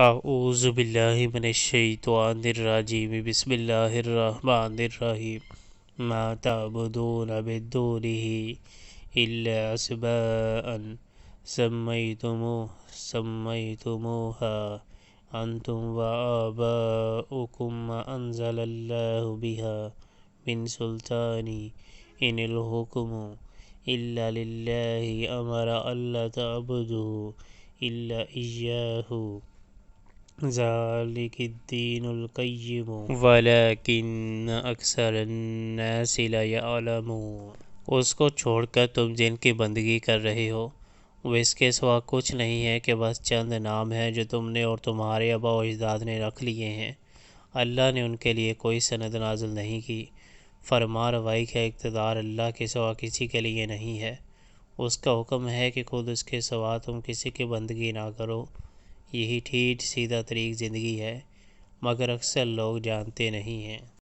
اعوذ باللہ من الشیطان الرجیم بسم اللہ الرحمن الرحیم ما تعبدون من دونه الا اسماء سميتموها انتم وآباؤكم ما انزل اللہ بها من سلطان ان الحکم الا للہ امر الا تعبدوا الا ایاہ ذالک الدین القیم ولکن اکثر الناس لا یعلمون۔ اس کو چھوڑ کر تم جن کی بندگی کر رہے ہو وہ اس کے سوا کچھ نہیں ہے کہ بس چند نام ہیں جو تم نے اور تمہارے آباء و اجداد نے رکھ لیے ہیں۔ اللہ نے ان کے لیے کوئی سند نازل نہیں کی۔ فرما روائی کا اقتدار اللہ کے سوا کسی کے لیے نہیں ہے۔ اس کا حکم ہے کہ خود اس کے سوا تم کسی کی بندگی نہ کرو۔ یہی ٹھیٹ سیدھا طریق زندگی ہے، مگر اکثر لوگ جانتے نہیں ہیں۔